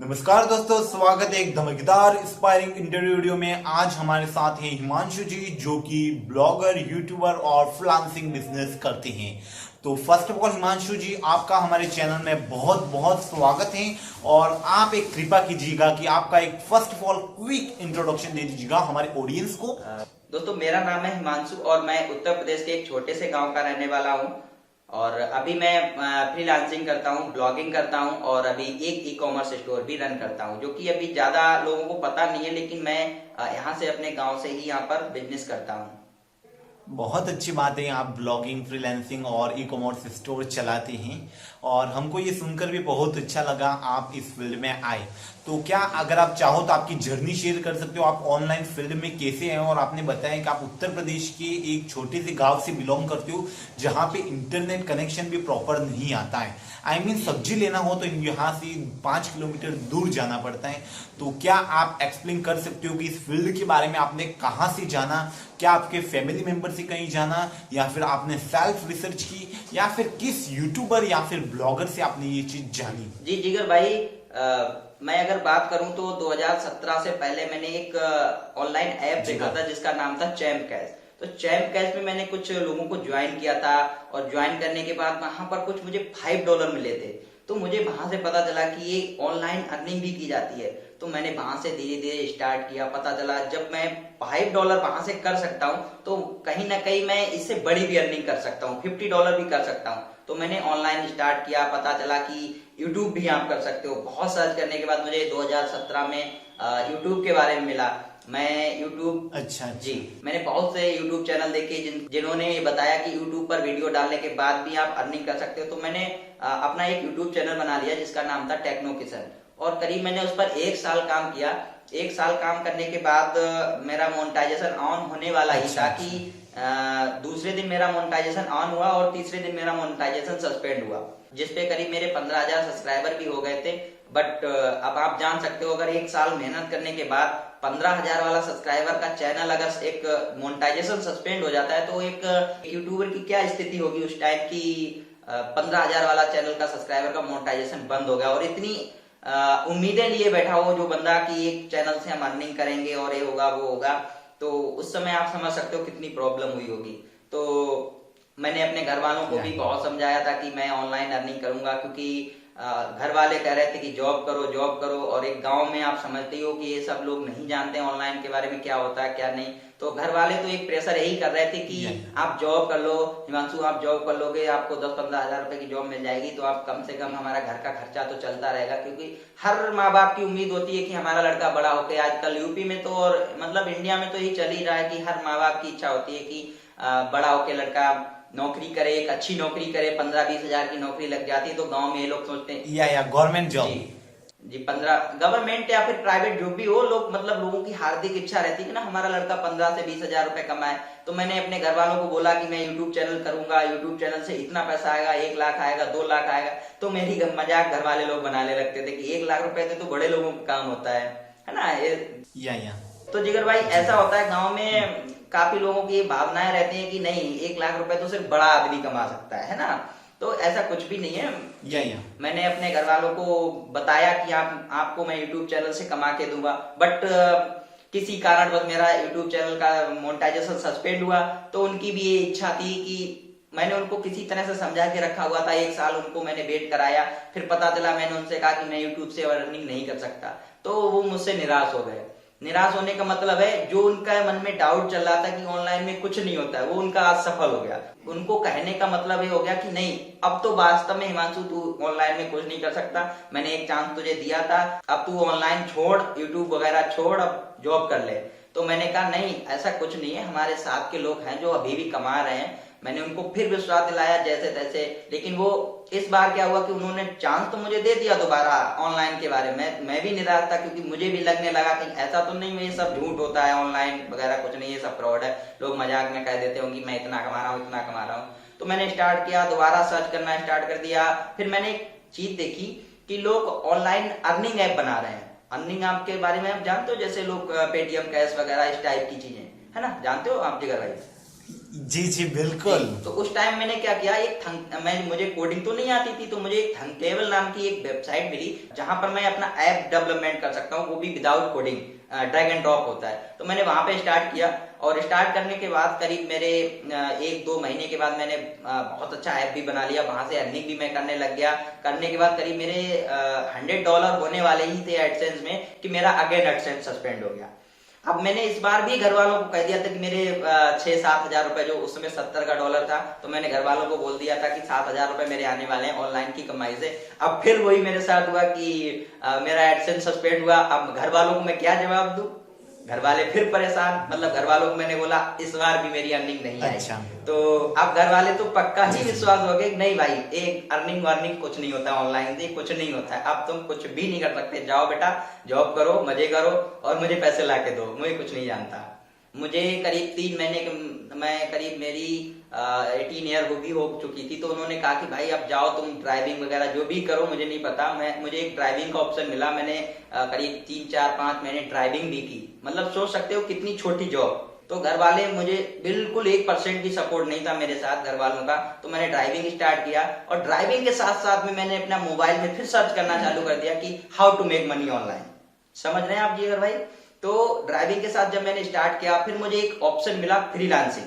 नमस्कार दोस्तों, स्वागत है एक धमाकेदार इंस्पायरिंग इंटरव्यू वीडियो में। आज हमारे साथ हैं हिमांशु जी, जो कि ब्लॉगर, यूट्यूबर और फ्रीलांसिंग बिजनेस करते हैं। तो फर्स्ट ऑफ ऑल हिमांशु जी, आपका हमारे चैनल में बहुत बहुत स्वागत है। और आप एक कृपा कीजिएगा कि आपका एक first of all quick introduction दे दीजिएगा हमारे ऑडियंस को। दोस्तों, मेरा नाम है हिमांशु और मैं उत्तर प्रदेश के एक छोटे से गांव का रहने वाला हूं। और अभी मैं फ्रीलांसिंग करता हूं, ब्लॉगिंग करता हूं और अभी एक ई कॉमर्स स्टोर भी रन करता हूं, जो कि अभी ज्यादा लोगों को पता नहीं है, लेकिन मैं यहाँ से अपने गांव से ही यहाँ पर बिजनेस करता हूं। बहुत अच्छी बात है, आप ब्लॉगिंग, फ्रीलांसिंग और ई कॉमर्स स्टोर चलाते हैं और हमको ये सुनकर भी बहुत अच्छा लगा आप इस फील्ड में आए। तो क्या अगर आप चाहो तो आपकी जर्नी शेयर कर सकते हो, आप ऑनलाइन फील्ड में कैसे हैं? और आपने बताया कि आप उत्तर प्रदेश के एक छोटे से गांव से बिलोंग करते हो, जहां पे इंटरनेट कनेक्शन भी प्रॉपर नहीं आता है। आई मीन सब्जी लेना हो तो यहाँ से 5 किलोमीटर दूर जाना पड़ता है। तो क्या आप एक्सप्लेन कर सकते हो कि इस फील्ड के बारे में आपने कहाँ से जाना? क्या आपके फैमिली मेंबर से कहीं जाना, या फिर आपने सेल्फ रिसर्च की, या फिर किस यूट्यूबर या फिर ब्लॉगर से आपने ये चीज जानी? जी जिगर भाई, मैं अगर बात करूं तो 2017 से पहले मैंने एक ऑनलाइन ऐप देखा था जिसका नाम था चैम्प कैश। तो चैम्प कैश में मैंने कुछ लोगों को ज्वाइन किया था और ज्वाइन करने के बाद वहां पर कुछ मुझे $5 मिले थे। तो मुझे वहां से पता चला कि ये ऑनलाइन अर्निंग भी की जाती है। तो मैंने वहां से धीरे धीरे स्टार्ट किया। पता चला जब मैं $5 वहां से कर सकता हूँ तो कहीं ना कहीं मैं इससे बड़ी भी अर्निंग कर सकता हूँ, $50 भी कर सकता हूँ। तो मैंने ऑनलाइन स्टार्ट किया। पता चला कि यूट्यूब भी आप कर सकते हो। बहुत सर्च करने के बाद मुझे 2017 में यूट्यूब के बारे में मिला। मैं यूट्यूब जी मैंने बहुत से यूट्यूब चैनल देखे जिन्होंने बताया कि यूट्यूब पर वीडियो डालने के बाद भी आप अर्निंग कर सकते हो। तो मैंने अपना एक यूट्यूब चैनल बना लिया जिसका नाम था टेक्नो किशन। और करीब मैंने उस पर 1 साल काम किया। 1 साल काम करने के बाद मेरा मोनेटाइजेशन ऑन होने वाला ही था कि दूसरे दिन मेरा मोनेटाइजेशन ऑन हुआ और तीसरे दिन मेरा मोनेटाइजेशन सस्पेंड हुआ, जिसपे करीब मेरे 15,000 सब्सक्राइबर भी हो गए थे। बट अब आप जान सकते हो, अगर 1 साल मेहनत करने के बाद 15,000 वाला सब्सक्राइबर का चैनल अगर एक मोनेटाइजेशन सस्पेंड हो जाता है तो एक यूट्यूबर की क्या स्थिति होगी उस टाइम की। 15,000 वाला चैनल का सब्सक्राइबर का मोनेटाइजेशन बंद हो गया और इतनी उम्मीदें लिए बैठा हो जो बंदा कि एक चैनल से हम अर्निंग करेंगे और ये होगा वो होगा। तो उस समय आप समझ सकते हो कितनी प्रॉब्लम हुई होगी। तो मैंने अपने घर वालों को भी बहुत समझाया था कि मैं ऑनलाइन अर्निंग करूंगा, क्योंकि घर वाले कह रहे थे कि जॉब करो जॉब करो। और एक गांव में आप समझते हो कि ये सब लोग नहीं जानते ऑनलाइन के बारे में, क्या होता है क्या नहीं। तो घर वाले तो एक प्रेशर यही कर रहे थे कि आप जॉब कर लो हिमांशु, आप जॉब कर लोगे, आपको 10-15 हजार रुपए की जॉब मिल जाएगी तो आप कम से कम हमारा घर का खर्चा तो चलता रहेगा। क्योंकि हर माँ बाप की उम्मीद होती है कि हमारा लड़का बड़ा होकर, आजकल यूपी में तो और मतलब इंडिया में तो यही चल ही रहा है कि हर माँ बाप की इच्छा होती है कि बड़ा होकर लड़का नौकरी करे, एक अच्छी नौकरी करे। 15-20 हजार की नौकरी लग जाती है तो गांव में ये लोग सोचते हैं या गवर्नमेंट जॉब जी 15 गवर्नमेंट या फिर प्राइवेट जॉब भी हो, लोग मतलब लोगों की हार्दिक इच्छा रहती है कि ना हमारा लड़का 15 से 20 हजार रुपए कमाए। तो मैंने अपने घर वालों को बोला कि मैं यूट्यूब चैनल करूंगा, यूट्यूब चैनल से इतना पैसा आएगा, 1 लाख आएगा, 2 लाख आएगा। तो मेरी मजाक घर वाले लोग बनाने लगते थे कि 1 लाख रुपए तो बड़े लोगों का काम होता है ना या तो जिगर भाई ऐसा होता है गाँव में काफी लोगों की भावनाएं रहती हैं कि नहीं 1 लाख रुपए तो सिर्फ बड़ा आदमी कमा सकता है ना। तो ऐसा कुछ भी नहीं है। या मैंने अपने घर वालों को बताया कि आपको मैं यूट्यूब चैनल से कमा के दूंगा। बट किसी कारणवश मेरा यूट्यूब चैनल का मोनेटाइजेशन सस्पेंड हुआ। तो उनकी भी ये इच्छा थी कि मैंने उनको किसी तरह से समझा के रखा हुआ था। 1 साल उनको मैंने वेट कराया। फिर पता चला, मैंने उनसे कहा कि मैं यूट्यूब से अर्निंग नहीं कर सकता। तो वो मुझसे निराश हो गए। निराश होने का मतलब है जो उनका मन में डाउट चल रहा था कि ऑनलाइन में कुछ नहीं होता है, वो उनका आज सफल हो गया। उनको कहने का मतलब ये हो गया कि नहीं, अब तो वास्तव में हिमांशु तू ऑनलाइन में कुछ नहीं कर सकता, मैंने एक चांस तुझे दिया था, अब तू ऑनलाइन छोड़, यूट्यूब वगैरह छोड़, अब जॉब कर ले। तो मैंने कहा नहीं, ऐसा कुछ नहीं है, हमारे साथ के लोग हैं जो अभी भी कमा रहे हैं। मैंने उनको फिर विश्वास दिलाया जैसे तैसे। लेकिन वो इस बार क्या हुआ कि उन्होंने चांस तो मुझे दे दिया दोबारा ऑनलाइन के बारे में। मैं भी निराश था क्योंकि मुझे भी लगने लगा कि ऐसा तो नहीं ये सब झूठ होता है, ऑनलाइन वगैरह कुछ नहीं, ये सब फ्रॉड है। लोग मजाक में कह देते होंगे मैं इतना कमा रहा हूँ इतना कमा रहा हूँ। तो मैंने स्टार्ट किया, दोबारा सर्च करना स्टार्ट कर दिया। फिर मैंने एक चीज देखी कि लोग ऑनलाइन अर्निंग ऐप बना रहे हैं। अर्निंग ऐप के बारे में आप जानते हो, जैसे लोग पेटीएम कैश वगैरह इस टाइप की चीजें है ना, जानते हो आप जिगर भाई? जी जी बिल्कुल। तो उस टाइम मैंने क्या किया, मुझे कोडिंग तो नहीं आती थी, तो मुझे एक थंकटेबल नाम की एक वेबसाइट मिली जहां पर मैं अपना ऐप डेवलपमेंट कर सकता हूँ, वो भी without coding, drag and drop होता है। तो मैंने वहां पे स्टार्ट किया, और स्टार्ट करने के बाद करीब मेरे 1-2 महीने के बाद मैंने बहुत अच्छा ऐप भी बना लिया, वहां से अर्निंग भी मैं करने लग गया। करने के बाद करीब मेरे $100 होने वाले ही थे एडसेंस में कि मेरा अगेन एडसेंस सस्पेंड हो गया। अब मैंने इस बार भी घर वालों को कह दिया था कि मेरे 6-7 हजार रुपए, जो उस समय 70 का डॉलर था, तो मैंने घर वालों को बोल दिया था कि 7 हजार रुपए मेरे आने वाले हैं ऑनलाइन की कमाई से। अब फिर वही मेरे साथ हुआ कि मेरा एडसेंस सस्पेंड हुआ। अब घर वालों को मैं क्या जवाब दूं? घर वाले फिर परेशान, मतलब घर वालों को मैंने बोला इस बार भी मेरी अर्निंग नहीं आई। अच्छा। तो अब घर वाले तो पक्का ही विश्वास हो गए, नहीं भाई, एक अर्निंग वार्निंग कुछ नहीं होता ऑनलाइन से, कुछ नहीं होता है, अब तुम कुछ भी नहीं कर सकते, जाओ बेटा जॉब करो, मजे करो और मुझे पैसे ला के दो, मुझे कुछ नहीं जानता। मुझे करीब 3 महीने मैं करीब मेरी 18 ईयर हो चुकी थी, तो उन्होंने कहा कि भाई अब जाओ तुम ड्राइविंग वगैरह जो भी करो, मुझे नहीं पता। मुझे एक ड्राइविंग का ऑप्शन मिला, मैंने करीब 3-4-5 महीने ड्राइविंग भी की। मतलब सोच सकते हो कितनी छोटी जॉब। तो घर वाले, मुझे बिल्कुल 1% भी सपोर्ट नहीं था मेरे साथ घर वालों का। तो मैंने ड्राइविंग स्टार्ट किया, और ड्राइविंग के साथ साथ में मैंने अपना मोबाइल में फिर सर्च करना चालू कर दिया कि how to make money online. समझ रहे हैं आप जी अगर भाई? तो ड्राइविंग के साथ जब मैंने स्टार्ट किया, फिर मुझे एक ऑप्शन मिला फ्रीलांसिंग।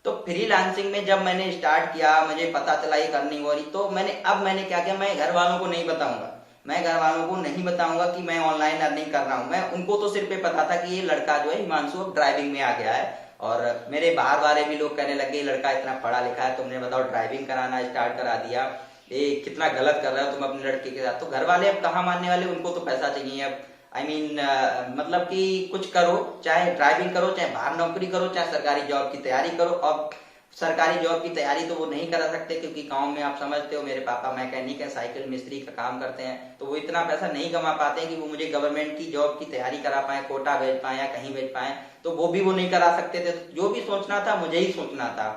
तो फ्रीलांसिंग में जब मैंने स्टार्ट किया, मुझे पता चला ये अर्निंग हो रही, तो मैंने क्या किया, मैं घर वालों को नहीं बताऊंगा। मैं घर वालों को नहीं बताऊंगा कि मैं ऑनलाइन अर्निंग कर रहा हूं। मैं उनको तो सिर्फ पता था कि ये लड़का जो है हिमांशु अब ड्राइविंग में आ गया है, और मेरे बाहर वाले भी लोग कहने लगे लड़का इतना पढ़ा लिखा है, तुमने बताओ ड्राइविंग कराना स्टार्ट करा दिया, ये कितना गलत कर रहे हो तुम अपने लड़के के साथ। तो घर वाले अब कहाँ मानने वाले, उनको तो पैसा चाहिए अब। मतलब कि कुछ करो, चाहे ड्राइविंग करो, चाहे बाहर नौकरी करो, चाहे सरकारी जॉब की तैयारी करो। अब सरकारी जॉब की तैयारी तो वो नहीं करा सकते, क्योंकि गांव में आप समझते हो मेरे पापा मैकेनिक है, साइकिल मिस्त्री का काम करते हैं, तो वो इतना पैसा नहीं कमा पाते हैं कि वो मुझे गवर्नमेंट की जॉब की तैयारी करा पाए, कोटा भेज पाए या कहीं भेज पाए। तो वो भी वो नहीं करा सकते थे। जो भी सोचना था मुझे ही सोचना था।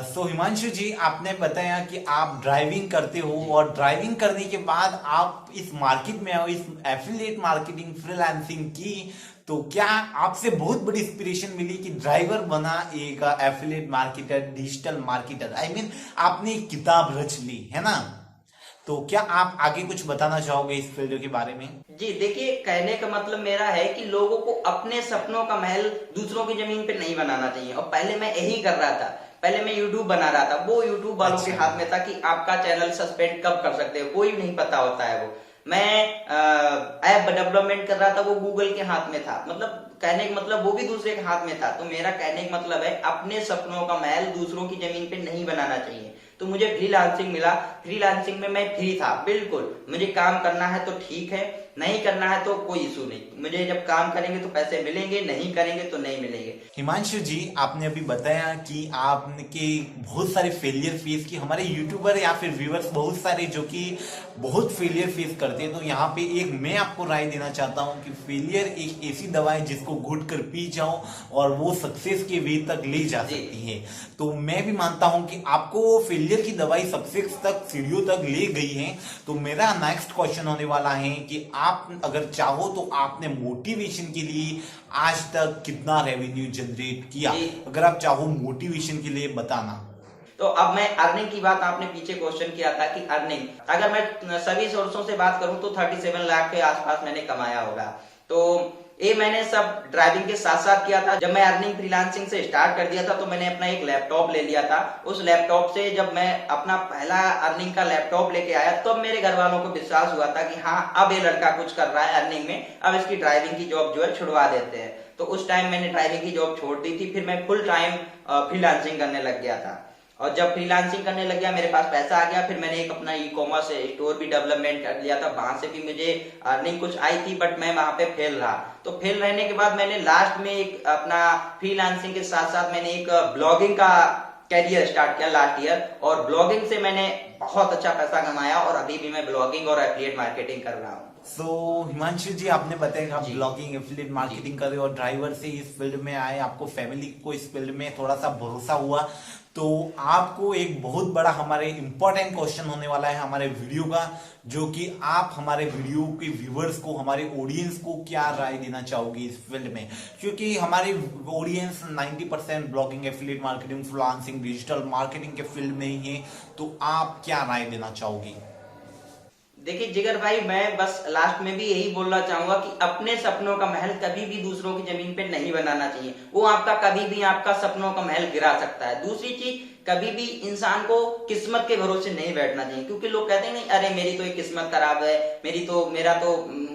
सो हिमांशु जी, आपने बताया कि आप ड्राइविंग करते हो, और ड्राइविंग करने के बाद आप इस मार्केट में आओ, इस एफिलिएट मार्केटिंग फ्रीलांसिंग की, तो क्या आपसे बहुत बड़ी इंस्पिरेशन मिली कि ड्राइवर बना एक affiliate marketer, digital marketer? I mean आपने एक किताब रच ली है ना? तो क्या आप आगे कुछ बताना चाहोगे इस फील्ड के बारे में? जी देखिए, कहने का मतलब मेरा है कि लोगों को अपने सपनों का महल दूसरों की जमीन पे नहीं बनाना चाहिए। और पहले मैं यही कर रहा था, पहले मैं यूट्यूब बना रहा था, वो यूट्यूब वालों के हाथ में था कि आपका चैनल सस्पेंड कब कर सकते हो, कोई नहीं पता होता है वो। मैं ऐप डेवलपमेंट कर रहा था, वो गूगल के हाथ में था। मतलब कहने का मतलब वो भी दूसरे के हाथ में था। तो मेरा कहने का मतलब है अपने सपनों का महल दूसरों की जमीन पे नहीं बनाना चाहिए। तो मुझे फ्रीलांसिंग मिला, फ्रीलांसिंग में मैं फ्री था बिल्कुल। मुझे काम करना है तो ठीक है, नहीं करना है तो कोई इशू नहीं। मुझे जब काम करेंगे तो पैसे मिलेंगे, नहीं करेंगे तो नहीं मिलेंगे। हिमांशु जी, आपने अभी बताया कि आपके बहुत सारे फेलियर फेस की, हमारे यूट्यूबर या फिर व्यूअर्स बहुत सारे जो कि बहुत फेलियर फेस करते हैं। तो यहाँ पे एक मैं आपको राय देना चाहता हूँ कि फेलियर एक ऐसी दवा है जिसको घुट कर पी जाओ और वो सक्सेस के वे तक ले जा सकती है। तो मैं भी मानता हूँ कि आपको फेलियर की दवाई सक्सेस तक, सीढ़ियों तक ले गई है। तो मेरा नेक्स्ट क्वेश्चन होने वाला है कि आप अगर चाहो तो आपने मोटिवेशन के लिए आज तक कितना रेवेन्यू जनरेट किया? अगर आप चाहो मोटिवेशन के लिए बताना। तो अब मैं अर्निंग की बात, आपने पीछे क्वेश्चन किया था कि अर्निंग, अगर मैं सभी सोर्सों से बात करूं तो 37 लाख के आसपास मैंने कमाया होगा। तो ये मैंने सब ड्राइविंग के साथ साथ किया था। जब मैं अर्निंग फ्रीलांसिंग से स्टार्ट कर दिया था तो मैंने अपना एक लैपटॉप ले लिया था। उस लैपटॉप से जब मैं अपना पहला अर्निंग का लैपटॉप लेके आया तब तो मेरे घर वालों को विश्वास हुआ था कि हाँ अब ये लड़का कुछ कर रहा है अर्निंग में, अब इसकी ड्राइविंग की जॉब जो है छुड़वा देते हैं। तो उस टाइम मैंने ड्राइविंग की जॉब छोड़ दी थी, फिर मैं फुल टाइम फ्रीलांसिंग करने लग गया था। और जब फ्रीलांसिंग करने लग गया, मेरे पास पैसा आ गया, फिर मैंने एक अपना ई कॉमर्स स्टोर भी डेवलपमेंट कर लिया था। वहां से भी मुझे अर्निंग कुछ आई थी, बट मैं वहां पे फेल रहा। तो फेल रहने के बाद मैंने लास्ट में एक अपना फ्रीलांसिंग के साथ साथ मैंने एक ब्लॉगिंग का कैरियर स्टार्ट किया लास्ट ईयर, और ब्लॉगिंग से मैंने बहुत अच्छा पैसा कमाया और अभी भी मैं ब्लॉगिंग और एफिलिएट मार्केटिंग कर रहा हूँ। सो हिमांशु जी, आपने बताया कि आप ब्लॉगिंग, एफिलिएट मार्केटिंग कर रहे हो और ड्राइवर से इस फील्ड में आए, आपको फैमिली को इस फील्ड में थोड़ा सा भरोसा हुआ। तो आपको एक बहुत बड़ा हमारे इंपॉर्टेंट क्वेश्चन होने वाला है हमारे वीडियो का, जो कि आप हमारे वीडियो के व्यूवर्स को, हमारे ऑडियंस को क्या राय देना चाहोगे इस फील्ड में, क्योंकि हमारी audience 90% blogging, affiliate marketing, freelancing, digital marketing के फील्ड में ही है। तो आप क्या राय देना चाहोगे? देखिए जिगर भाई, मैं बस लास्ट में भी यही बोलना चाहूंगा कि अपने सपनों का महल कभी भी दूसरों की जमीन पे नहीं बनाना चाहिए। वो आपका कभी भी आपका सपनों का महल गिरा सकता है। दूसरी चीज, कभी भी इंसान को किस्मत के भरोसे नहीं बैठना चाहिए, क्योंकि लोग कहते हैं नहीं, अरे मेरी तो ये किस्मत खराब है,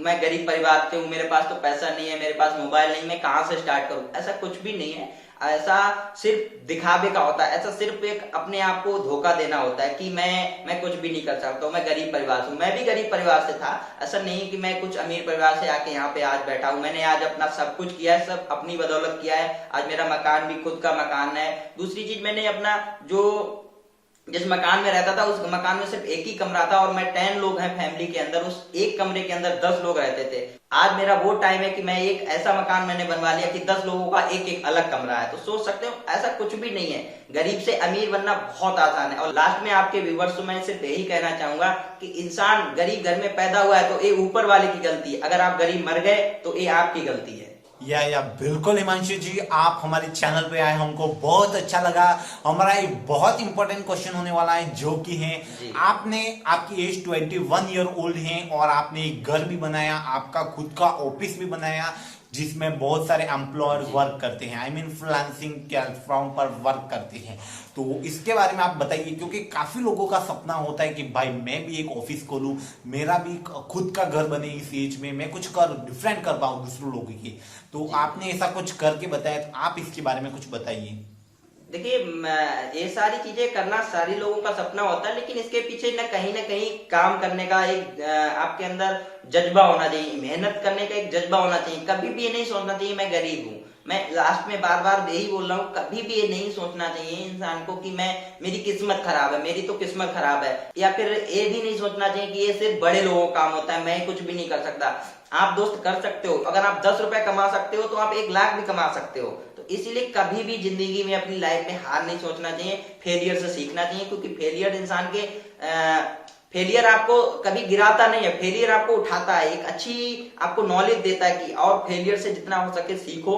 मैं गरीब परिवार से हूँ, मेरे पास तो पैसा नहीं है, मेरे पास मोबाइल नहीं, मैं कहाँ से स्टार्ट करूँ। ऐसा कुछ भी नहीं है। ऐसा सिर्फ दिखावे का होता है। ऐसा सिर्फ एक अपने आप को धोखा देना होता है कि मैं कुछ भी नहीं कर सकता हूँ, मैं गरीब परिवार से हूँ। मैं भी गरीब परिवार से था। ऐसा नहीं कि मैं कुछ अमीर परिवार से आके यहाँ पे आज बैठा हूँ। मैंने आज अपना सब कुछ किया है, सब अपनी बदौलत किया है। आज मेरा मकान भी खुद का मकान है। दूसरी चीज, मैंने अपना जिस मकान में रहता था, उस मकान में सिर्फ एक ही कमरा था और मैं 10 लोग हैं फैमिली के अंदर, उस एक कमरे के अंदर 10 लोग रहते थे। आज मेरा वो टाइम है कि मैं एक ऐसा मकान मैंने बनवा लिया कि 10 लोगों का एक एक अलग कमरा है। तो सोच सकते हो, ऐसा कुछ भी नहीं है। गरीब से अमीर बनना बहुत आसान है। और लास्ट में आपके व्यूवर्स को मैं सिर्फ यही कहना चाहूंगा कि इंसान गरीब घर में पैदा हुआ है तो ये ऊपर वाले की गलती है। अगर आप गरीब मर गए तो ये आपकी गलती है। या बिल्कुल हिमांशु जी, आप हमारे चैनल पे आए, हमको बहुत अच्छा लगा। हमारा एक बहुत इंपॉर्टेंट क्वेश्चन होने वाला है, जो कि है आपकी एज 21 ईयर ओल्ड है और आपने एक घर भी बनाया, आपका खुद का ऑफिस भी बनाया, जिसमें बहुत सारे एम्प्लॉयर वर्क करते हैं, फ्रीलांसिंग प्लेटफॉर्म पर वर्क करते हैं। तो इसके बारे में आप बताइए, क्योंकि काफी लोगों का सपना होता है कि भाई मैं भी एक ऑफिस खोलूं, मेरा भी खुद का घर बने, इस एज में मैं कुछ डिफरेंट कर पाऊं दूसरों लोगों की। तो आपने ऐसा कुछ करके बताया, तो आप इसके बारे में कुछ बताइए। देखिए, ये सारी चीजें करना सारी लोगों का सपना होता है, लेकिन इसके पीछे न कहीं काम करने का एक आपके अंदर जज्बा होना चाहिए, मेहनत करने का एक जज्बा होना चाहिए। कभी भी ये नहीं सोचना चाहिए मैं गरीब हूँ। मैं लास्ट में बार बार यही बोल रहा हूँ, कभी भी ये नहीं सोचना चाहिए इंसान को कि मेरी किस्मत खराब है, मेरी तो किस्मत खराब है। या फिर ये भी नहीं सोचना चाहिए कि ये सिर्फ बड़े लोगों का काम होता है, मैं कुछ भी नहीं कर सकता। आप दोस्त कर सकते हो। अगर आप 10 रुपए कमा सकते हो तो आप 1 लाख भी कमा सकते हो। तो इसीलिए कभी भी जिंदगी में, अपनी लाइफ में हार नहीं सोचना चाहिए, फेलियर से सीखना चाहिए। क्योंकि फेलियर आपको कभी गिराता नहीं है, फेलियर आपको उठाता है, एक अच्छी आपको नॉलेज देता है कि और फेलियर से जितना हो सके सीखो।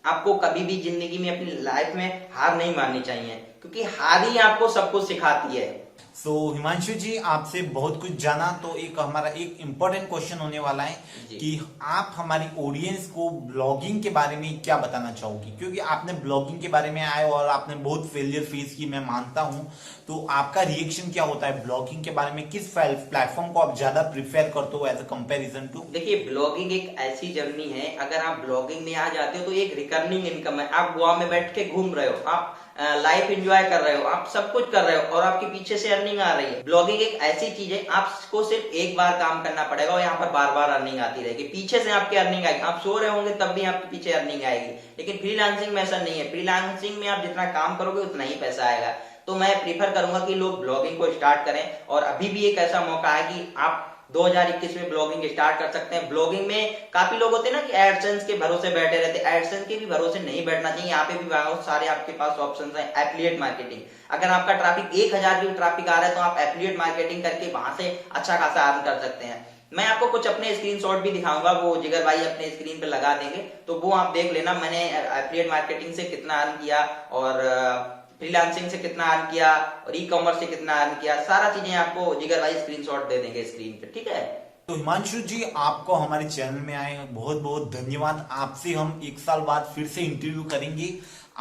आपको कभी भी जिंदगी में, अपनी लाइफ में हार नहीं माननी चाहिए, क्योंकि हार ही आपको सब कुछ सिखाती है। हिमांशु जी, आपसे बहुत कुछ जाना, तो हमारा एक इम्पोर्टेंट क्वेश्चन होने वाला है कि आप हमारी ऑडियंस को ब्लॉगिंग के बारे में क्या बताना चाहोगी, क्योंकि आपने ब्लॉगिंग के बारे में आए और आपने बहुत फेलियर फेस की, मैं मानता हूं। तो आपका रिएक्शन क्या होता है ब्लॉगिंग के बारे में? किस प्लेटफॉर्म को आप ज्यादा प्रिफेयर करते हो एज अ कंपेरिजन टू? देखिए, ब्लॉगिंग एक ऐसी जर्नी है, अगर आप ब्लॉगिंग में आ जाते हो तो एक रिकर्निंग इनकम है। आप गोवा में बैठ के घूम रहे हो, आप लाइफ एंजॉय कर रहे हो, आप सब कुछ कर रहे हो और आपके पीछे से अर्निंग आ रही है। ब्लॉगिंग एक ऐसी चीज है, आपको सिर्फ एक बार काम करना पड़ेगा और यहाँ पर बार बार अर्निंग आती रहेगी। पीछे से आपकी अर्निंग आएगी, आप सो रहे होंगे तब भी आपके पीछे अर्निंग आएगी। लेकिन फ्रीलांसिंग में ऐसा नहीं है। फ्रीलांसिंग में आप जितना काम करोगे उतना ही पैसा आएगा। तो मैं प्रीफर करूंगा कि लोग ब्लॉगिंग को स्टार्ट करें, और अभी भी एक ऐसा मौका है कि आप 2021 में ब्लॉगिंग स्टार्ट कर सकते हैं। ब्लॉगिंग में काफी लोग होते हैं ना कि एडसेंस के भरोसे बैठे रहते हैं। एडसेंस के भी भरोसे नहीं बैठना चाहिए। यहाँ पे भी बहुत सारे आपके पास ऑप्शंस हैं। एफिलिएट मार्केटिंग, अगर आपका ट्रैफिक 1000 की ट्रैफिक आ रहा है तो आप एफिलिएट मार्केटिंग करके वहां से अच्छा खासा अर्न कर सकते हैं। मैं आपको कुछ अपने स्क्रीनशॉट भी दिखाऊंगा, वो जिगर भाई अपने स्क्रीन पे लगा देंगे, तो वो आप देख लेना मैंने एफिलिएट मार्केटिंग से कितना अर्न किया और फ्रीलांसिंग से कितना अर्न किया और ई कॉमर्स से कितना अर्न किया। सारा चीजें आपको जिगर भाई स्क्रीनशॉट दे देंगे स्क्रीन पे, ठीक है। तो हिमांशु जी, आपको हमारे चैनल में आए बहुत बहुत धन्यवाद। आपसे हम 1 साल बाद फिर से इंटरव्यू करेंगे।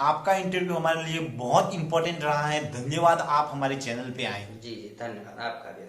आपका इंटरव्यू हमारे लिए बहुत इंपॉर्टेंट रहा है। धन्यवाद, आप हमारे चैनल पे आए। जी धन्यवाद आपका भी।